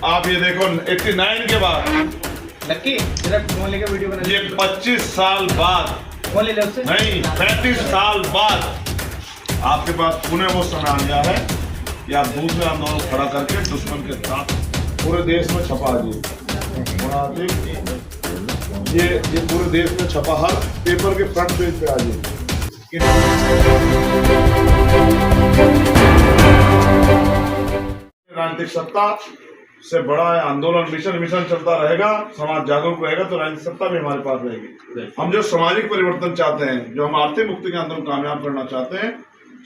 आप ये देखो 89 के बाद लक्की तेरा फोन लेके वीडियो बना। ये 25 साल बाद फोन ले ले उससे। नहीं 35 साल बाद आपके पास पुणे वो समय आ गया है कि आप दूसरे आंदोलन खड़ा करके दुश्मन के साथ पूरे देश में छपा दिए। ये पूरे देश में छपा, हर पेपर के फ्रंट पेज पे आ जाए। राजनीतिक सत्ता से बड़ा है आंदोलन, मिशन चलता रहेगा, समाज जागरूक रहेगा तो राजनीतिक सत्ता भी हमारे पास रहेगी। हम जो सामाजिक परिवर्तन चाहते हैं, जो हम आर्थिक मुक्ति के आंदोलन कामयाब करना चाहते हैं,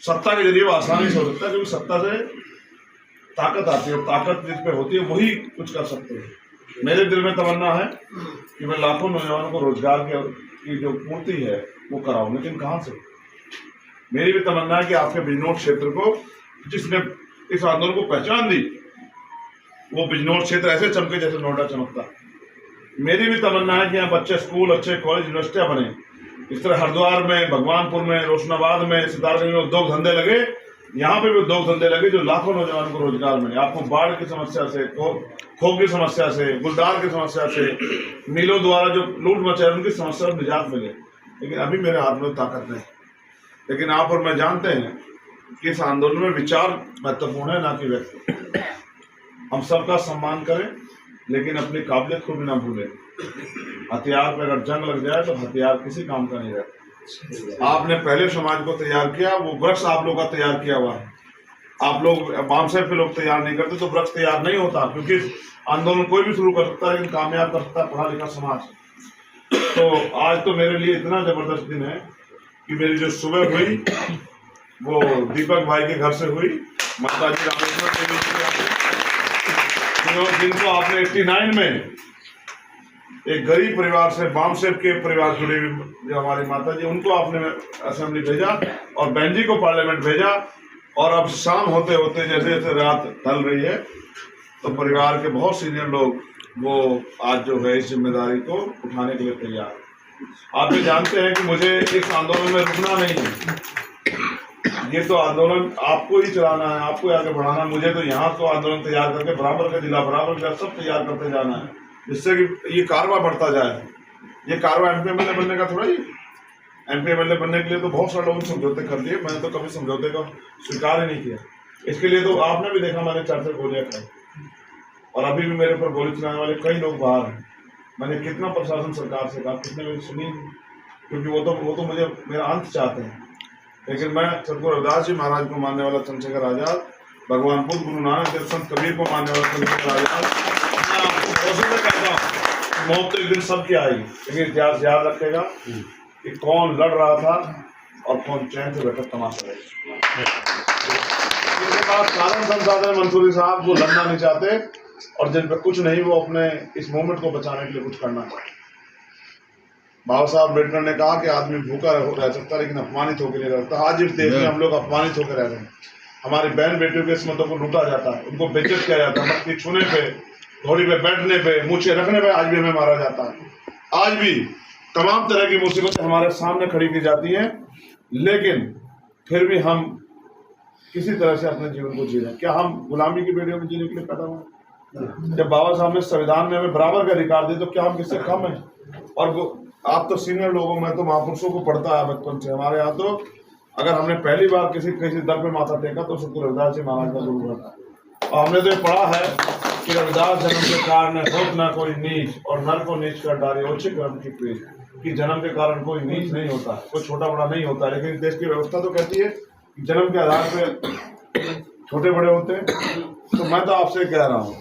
सत्ता के जरिए वो आसानी से हो सकता है, क्योंकि सत्ता से ताकत आती है और ताकत जिस पे होती है वही कुछ कर सकते हैं। मेरे दिल में तमन्ना है कि मैं लाखों नौजवानों को रोजगार की जो पूर्ति है वो कराऊं, लेकिन कहाँ से? मेरी भी तमन्ना है कि आपके बिजनौर क्षेत्र को, जिसने इस आंदोलन को पहचान दी, वो बिजनौर क्षेत्र ऐसे चमके जैसे नोएडा चमकता। मेरी भी तमन्ना है कि यहाँ बच्चे स्कूल, अच्छे कॉलेज, यूनिवर्सिटियां बने। इस तरह हरिद्वार में, भगवानपुर में, रोशनाबाद में, सितारगंज में उद्योग धंधे लगे, यहाँ पे भी उद्योग धंधे लगे जो लाखों नौजवानों को रोजगार मिले। आपको बाढ़ की समस्या से, खोग की समस्या से, गुलदार की समस्या से, मिलों द्वारा जो लूट मचा है उनकी समस्या से निजात मिले। लेकिन अभी मेरे हाथ में ताकत नहीं। लेकिन आप और मैं जानते हैं कि इस आंदोलन में विचार महत्वपूर्ण है, ना कि व्यक्ति। हम सबका सम्मान करें, लेकिन अपनी काबिलियत को भी ना भूलें। हथियार पर अगर जंग लग जाए तो हथियार किसी काम का नहीं रहता। आपने पहले समाज को तैयार किया, वो वृक्ष आप लोग का तैयार किया हुआ है। आप लोग बामसेफ पे लोग तैयार नहीं करते तो वृक्ष तैयार नहीं होता, क्योंकि आंदोलन कोई भी शुरू कर सकता है, लेकिन कामयाब कर सकता है पढ़ा लिखा समाज। तो आज तो मेरे लिए इतना जबरदस्त दिन है कि मेरी जो सुबह हुई वो दीपक भाई के घर से हुई, माता जी रामेश्वर देवी जिनको आपने 89 में एक गरीब परिवार से, बामसेफ के परिवार जुड़े जो हमारी माता जी, उनको आपने असेंबली भेजा और बहन जी को पार्लियामेंट भेजा। और अब शाम होते होते जैसे जैसे रात ढल रही है तो परिवार के बहुत सीनियर लोग वो आज जो है इस जिम्मेदारी को उठाने के लिए तैयार। आप ये जानते हैं कि मुझे इस आंदोलन में रुकना नहीं है। ये तो आंदोलन आपको ही चलाना है, आपको आगे बढ़ाना है। मुझे तो यहाँ तो आंदोलन तैयार करके बराबर का जिला, बराबर का सब तैयार करते जाना है, जिससे कि ये कारवा बढ़ता जाए। ये कारवा MP MLA बनने का थोड़ा ही, MP MLA बनने के लिए तो बहुत सारे लोगों ने समझौते कर दिए। मैंने तो कभी समझौते का स्वीकार ही नहीं किया। इसके लिए तो आपने भी देखा, मैंने 4 गोलियां खाई और अभी भी मेरे ऊपर गोली चलाने वाले कई लोग बाहर हैं। मैंने कितना प्रशासन सरकार से कहा, कितने मेरी सुनी, क्योंकि वो तो मुझे मेरा अंत चाहते हैं। लेकिन मैं सदगुरु रविदास जी महाराज को मानने वाला चंद्रशेखर आजाद, भगवानपुर गुरु नानक देव संत कबीर को मानने वाला चंद्रशेखर आजाद, मैं आपको भरोसे से कहता हूँ मौत तो एक दिन सबकी आएगी, लेकिन इतिहास याद रखेगा कि कौन लड़ रहा था और कौन चैन से बैठा तमाशा रहे। जिनके पास कारण संसाधन मंसूरी साहब वो लड़ना नहीं चाहते और जिन पे कुछ नहीं, वो अपने इस मूवमेंट को बचाने के लिए कुछ करना चाहते। बाबा साहब अम्बेडकर ने कहा कि आदमी भूखा रह सकता है लेकिन अपमानित होकर नहीं रहता। आज इस देश में हम लोग अपमानित होकर रह रहे हैं। हमारी बहन बेटियों के किस्मतों को लूटा जाता है, उनको बेइज्जत किया जाता है, मटकी छूने पे, घोड़ी पे बैठने पे, मूछे रखने पे आज भी हमें मारा जाता है। आज भी तमाम तरह की मुसीबतें हमारे सामने खड़ी की जाती हैं, लेकिन फिर भी हम किसी तरह से अपने जीवन को जी रहे हैं। क्या हम गुलामी की बेड़ियों में जीने के लिए पैदा हुए? जब बाबा साहब ने संविधान में हमें बराबर का अधिकार दिए तो क्या हम किससे कम हैं? और आप तो सीनियर लोगों में तो महापुरुषों को पढ़ता है बचपन से। हमारे यहाँ तो अगर हमने पहली बार किसी दर पे माथा टेका तो सदगुरु रविदास जी महाराज का गुरु था। और हमने तो ये पढ़ा है कि रविदास जन्म के कारण होत ना कोई नीच और नर को नीच कर डाले ओछे कर्म की प्रीत, कि जन्म के कारण कोई नीच नहीं होता, कोई छोटा बड़ा नहीं होता। लेकिन देश की व्यवस्था तो कहती है कि जन्म के आधार पे छोटे बड़े होते हैं। तो मैं तो आपसे कह रहा हूँ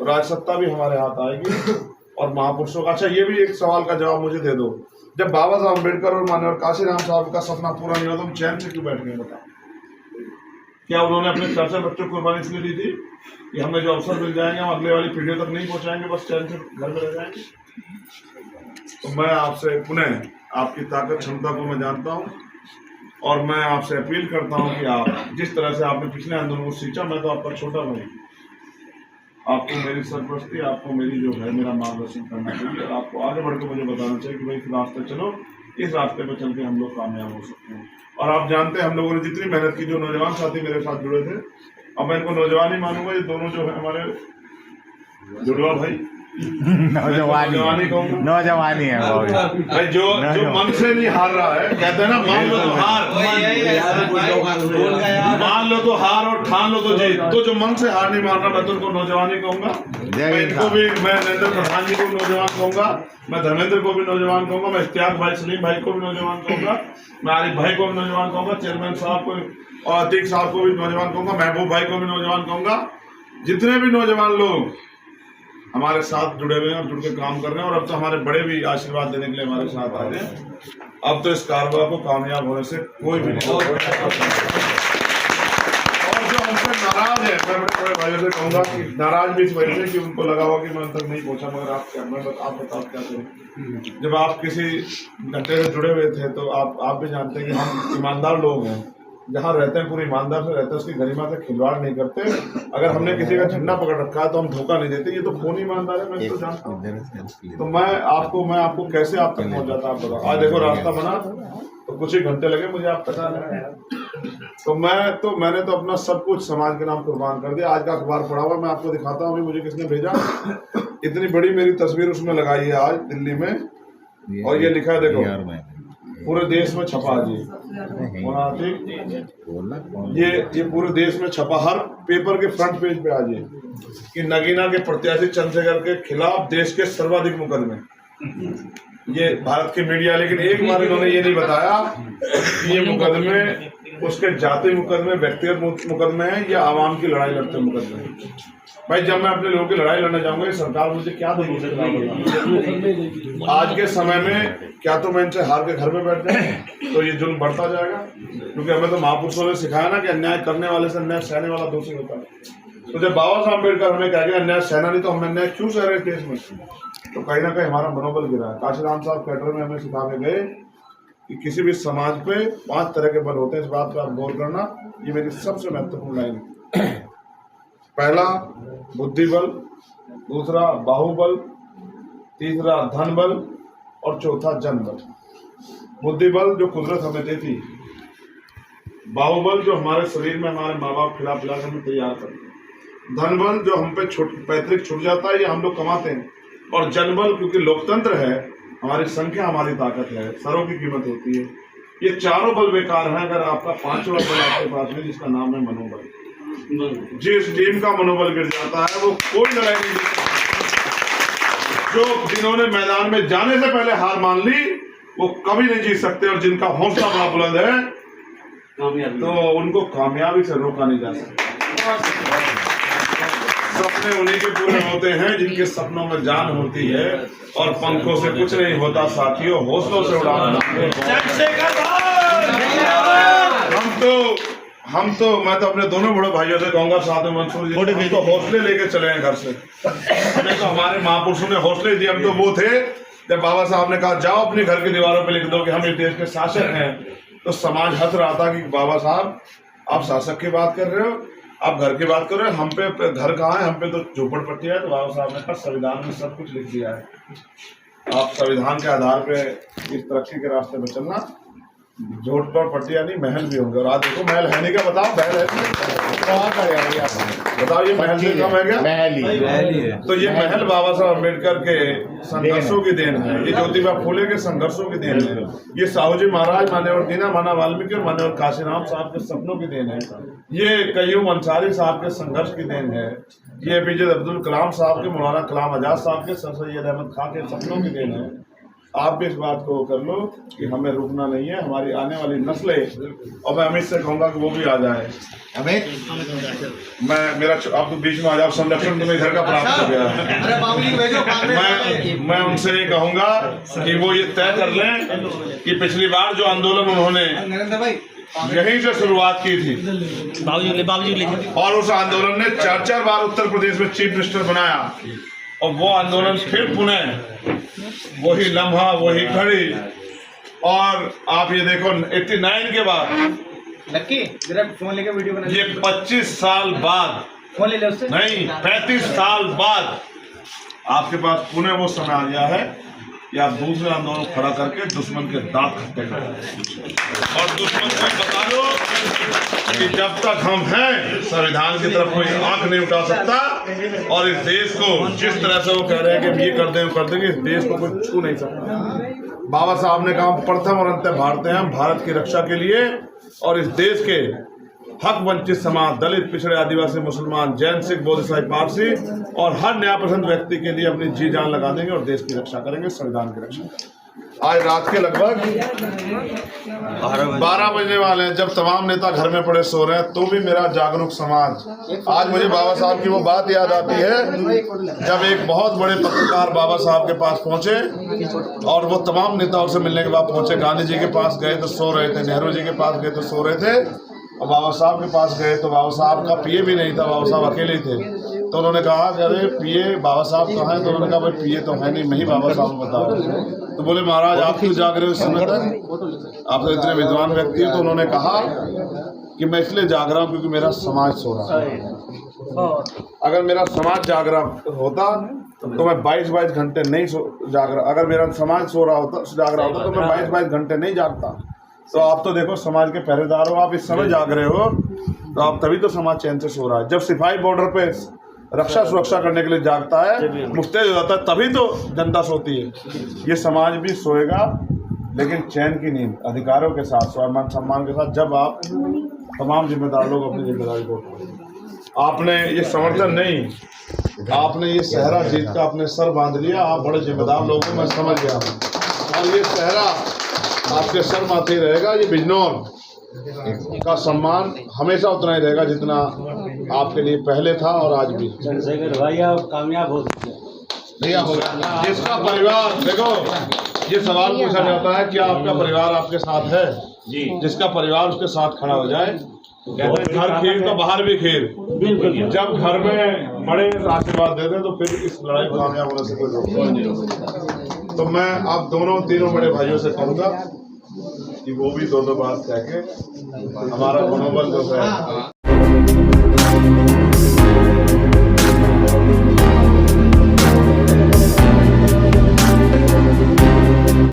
राजसत्ता भी हमारे हाथ आएगी और महापुरुषों का। अच्छा, ये भी एक सवाल का जवाब मुझे दे दो, जब बाबा साहब अम्बेडकर और माननीय काशीराम साहब का सपना पूरा नहीं हुआ तो हम चैन से क्यों बैठ गए? बताओ, क्या उन्होंने अपने 4 बच्चों को कुर्बानी इसलिए दी थी कि हमें जो अवसर मिल जाएंगे हम अगले वाली पीढ़ियों तक नहीं पहुंचाएंगे, बस चैन से घर में रह जाएंगे? तो मैं आपसे पुनः आपकी ताकत क्षमता को मैं जानता हूँ और मैं आपसे अपील करता हूँ कि आप जिस तरह से आपने पिछले आंदोलन को सींचा, मैं तो आपका छोटा भाई, आपको मेरी सरपरस्ती, आपको मेरी जो है मेरा मार्गदर्शन करना चाहिए और आपको आगे बढ़ के मुझे बताना चाहिए कि भाई इस रास्ते चलो, इस रास्ते पर चल के हम लोग कामयाब हो सकते हैं। और आप जानते हैं हम लोगों ने जितनी मेहनत की, जो नौजवान साथी मेरे साथ जुड़े थे, अब मैं इनको नौजवान ही मानूंगा, ये दोनों जो है हमारे जुड़वा भाई नौजवानी कहूँगा नौजवानी है बाबूजी। भाई जो मन से नहीं हार रहा है, कहते हैं ना मान लो तो हार, मान लो तो हार और ठान लो तो जीत। तो जो मन से हार नहीं मान रहा, मैं तो उनको नौजवानी कहूंगा। मैं इनको भी, मैं नरेंद्र प्रधान जी को भी नौजवान कहूंगा, मैं धर्मेंद्र को भी नौजवान कहूंगा, मैं इश्तियाक भाई सलीम भाई को भी नौजवान कहूंगा, मैं आरिफ भाई को भी नौजवान कहूंगा, चेयरमैन साहब को और अतीक साहब को भी नौजवान कहूंगा, महबूब भाई को भी नौजवान कहूंगा। जितने भी नौजवान लोग हमारे साथ जुड़े हुए हैं और जुड़ के काम कर रहे हैं, और अब तो हमारे बड़े भी आशीर्वाद देने के लिए हमारे साथ आ रहे हैं। अब तो इस कारोबार को कामयाब होने से कोई भी नहीं। और जो हमसे नाराज है, मैं बड़े बड़े भाइयों से कहूंगा कि नाराज भी इस वजह से कि उनको लगा हुआ कि मैं उन तक नहीं पहुंचा, मगर आप बताओ क्या करें। जब आप किसी घंटे से जुड़े हुए थे तो आप भी जानते हैं कि हम ईमानदार लोग हैं, जहाँ रहते हैं पूरी ईमानदार से रहते हैं, उसकी गरिमा से खिलवाड़ नहीं करते। अगर हमने किसी का झंडा पकड़ रखा है तो हम धोखा नहीं देते, ये तो खून ईमानदार है, मैं तो जानता हूँ। तो मैं आपको कैसे आप तक पहुँच जाता, आप बताओ। आज देखो रास्ता बना तो कुछ ही घंटे लगे मुझे आप पता नहीं। तो मैंने तो अपना सब कुछ समाज के नाम कुर्बान कर दिया। आज का अखबार पढ़ा हुआ, मैं आपको दिखाता हूँ अभी मुझे किसने भेजा। इतनी बड़ी मेरी तस्वीर उसमें लगाई है आज दिल्ली में, और ये लिखा है देखो, पूरे देश में छपा जी, ये पूरे देश में छपा, हर पेपर के फ्रंट पेज पे आज कि नगीना के प्रत्याशी चंद्रशेखर के खिलाफ देश के सर्वाधिक मुकदमे। ये भारत की मीडिया, लेकिन एक बार इन्होंने ये नहीं बताया कि ये मुकदमे उसके जाति मुकदमे, व्यक्तिगत मुकदमे हैं या आवाम की लड़ाई लड़ते मुकदमे हैं। भाई जब मैं अपने लोगों की लड़ाई लड़ने जाऊंगा, सरकार मुझे क्या देगी उसके खिलाफ? आज के समय में क्या तो मैं इनसे हार के घर में बैठ जाए तो ये जुल्म बढ़ता जाएगा, क्योंकि हमें तो महापुरुषों ने सिखाया ना कि अन्याय करने वाले से अन्याय सहने वाला दोषी होता है। तो जब बाबा साहब अम्बेडकर हमें कह गए अन्याय सहना नहीं, तो हम अन्याय क्यों सह रहे देश में? तो कहीं ना कहीं हमारा मनोबल गिरा है। काशीराम साहब कैडर में हमें सिखा के गए कि किसी भी समाज पे 5 तरह के बल होते हैं, इस बात पर आप गौर करना। ये मेरी सबसे महत्वपूर्ण लाइन है। पहला बुद्धि बल, दूसरा बाहुबल, तीसरा धन बल और चौथा जन बल। बुद्धि बल जो कुदरत हमें देती, बाहुबल जो हमारे शरीर में हमारे माँ बाप खिला पिला कर हमें तैयार करते हैं, धन बल जो हम पे पैतृक छुट जाता है, ये हम लोग कमाते हैं, और जन बल क्योंकि लोकतंत्र है, हमारी संख्या हमारी ताकत है, सरों की कीमत होती है। ये चारों बल बेकार हैं अगर आपका 5वां बल आपके पास है, जिसका नाम है मनोबल। जिस टीम का मनोबल गिर जाता है वो कोई लड़ाई नहीं जीत सकती। जो जिन्होंने मैदान में जाने से पहले हार मान ली वो कभी नहीं जीत सकते, और जिनका हौसला बड़ा बुलंद है तो उनको कामयाबी से रोका नहीं जा सकता। सपने उन्हीं के पूरे होते हैं जिनके सपनों में जान होती है, और पंखों से कुछ नहीं होता साथियों, हौसलों से उड़ाना। हम तो मैं तो अपने दोनों बड़े भाइयों से कहूंगा, साथ में मंसूर जी, हम तो हौसले लेके चले हैं घर से। हमें तो हमारे महापुरुषों ने हौसले दिए। हम तो वो थे जब बाबा साहब ने कहा जाओ अपने घर की दीवारों पे लिख दो कि हम इस देश के शासक हैं, तो समाज हंस रहा था कि बाबा साहब आप शासक की बात कर रहे हो, आप घर की बात कर रहे हो, हम पे घर कहाँ है, हम पे तो झोपड़पट्टी है। तो बाबा साहब ने कहा संविधान में सब कुछ लिख दिया है, आप संविधान के आधार पे इस तरक्की के रास्ते पे चलना। झोपड़पट्टी यानी महल भी होंगे, और आज देखो महल है नहीं क्या? बताओ महल है, बताओ ये महल से कम है क्या? महल ही है। तो ये महल बाबा साहब अम्बेडकर के संघर्षों की देन है, ये ज्योतिबा फूले के संघर्षों की देन है, ये साहू जी महाराज, मान्यवर दीना माना वाल्मीकि और मान्यवर काशीराम साहब के सपनों की देन है, ये कय्यूम अंसारी साहब के संघर्ष की देन है, ये APJ अब्दुल कलाम साहब के, मौलाना कलाम आजाद साहब के, सर सैयद अहमद खां के सपनों की देन है। आप भी इस बात को कर लो कि हमें रुकना नहीं है, हमारी आने वाली नस्लें, और मैं अमित से कहूंगा कि वो भी आ जाए। मेरा आप तो बीच में आ जाओ, संरक्षण तुम्हें इधर का प्राप्त हो गया है। मैं उनसे ये कहूंगा कि वो ये तय कर लें कि पिछली बार जो आंदोलन उन्होंने यहीं से शुरुआत की थी, और उस आंदोलन ने 4 बार उत्तर प्रदेश में चीफ मिनिस्टर बनाया, और वो आंदोलन फिर पुनः वही लम्हा वही घड़ी, और आप ये देखो 89 के बाद लक्की जरा फोन लेके वीडियो बना, ये 25 साल बाद, फोन ले ले उससे, नहीं 35 साल बाद आपके पास पुनः वो समय आ गया है कि आप दूसरे आंदोलन को खड़ा करके दुश्मन के दांत खट्टे करो और दुश्मन को बता दो कि जब तक हम हैं संविधान की तरफ कोई आंख नहीं उठा सकता और इस देश को जिस तरह से वो कह रहे हैं कि हम ये कर दें वो कर देंगे, इस देश को कोई छू नहीं सकता। बाबा साहब ने कहा प्रथम और अंतिम भारतीय हैं, भारत की रक्षा के लिए और इस देश के हक वंचित समाज, दलित, पिछड़े, आदिवासी, मुसलमान, जैन, सिख, बौद्ध, ईसाई, पारसी और हर न्यायपसंद व्यक्ति के लिए अपनी जी जान लगा देंगे और देश की रक्षा करेंगे, संविधान की रक्षा करेंगे। आज रात के लगभग 12 बजने वाले हैं, जब तमाम नेता घर में पड़े सो रहे हैं तो भी मेरा जागरूक समाज, आज मुझे बाबा साहब की वो बात याद आती है जब एक बहुत बड़े पत्रकार बाबा साहब के पास पहुंचे और वो तमाम नेताओं से मिलने के बाद पहुंचे। गांधी जी के पास गए तो सो रहे थे, नेहरू जी के पास गए तो सो रहे थे और बाबा साहब के पास गए तो बाबा साहब का पीए भी नहीं था, बाबा साहब अकेले ही थे। तो उन्होंने कहा कि अरे पीए बाबा साहब कहाँ हैं? तो उन्होंने कहा भाई पीए तो है नहीं, मैं ही बाबा साहब को बताओ। तो बोले महाराज आप क्यों जाग रहे हो इस समय तक, आप तो इतने विद्वान व्यक्ति हो। तो उन्होंने कहा कि मैं इसलिए जाग रहा हूँ क्योंकि मेरा समाज सो रहा है। अगर मेरा समाज जाग रहा होता तो मैं 22 घंटे नहीं जाग रहा, अगर मेरा समाज सो रहा होता जाग रहा होता तो मैं 22 घंटे नहीं जागता। तो आप तो देखो समाज के पहरेदार हो, आप इस समय जाग रहे हो तो आप तभी तो समाज चैन से सो रहा है। जब सिपाही बॉर्डर पे रक्षा सुरक्षा करने के लिए जागता है, मुस्तैद हो जाता है, तभी तो जनता सोती है। ये समाज भी सोएगा लेकिन चैन की नींद, अधिकारों के साथ, स्वाभिमान सम्मान के साथ, जब आप तमाम जिम्मेदार लोग अपनी जिम्मेदारी को उठाएंगे। आपने ये समर्थन नहीं, आपने ये सहरा जीत का अपने सर बांध लिया। आप बड़े जिम्मेदार लोग हो, मैं समझ गया हूँ, और ये सहरा आपके सर माथे ही रहेगा। ये बिजनौर का सम्मान हमेशा उतना ही रहेगा जितना आपके लिए पहले था और आज भी। चंद्रशेखर भाई आप कामयाब हो भैया होगा। जिसका परिवार, देखो ये सवाल पूछा जाता है क्या आपका परिवार आपके साथ है? जी, जिसका परिवार उसके साथ खड़ा हो जाए, कहते हैं घर खीर तो बाहर भी खीर। बिल्कुल, जब घर में बड़े आशीर्वाद देते हैं तो फिर इस लड़ाई को कामयाब होने से कोई रोक नहीं होता। तो मैं आप दोनों तीनों बड़े भाइयों से कहूँगा कि वो भी दो बात कह के हमारा मनोबल जो है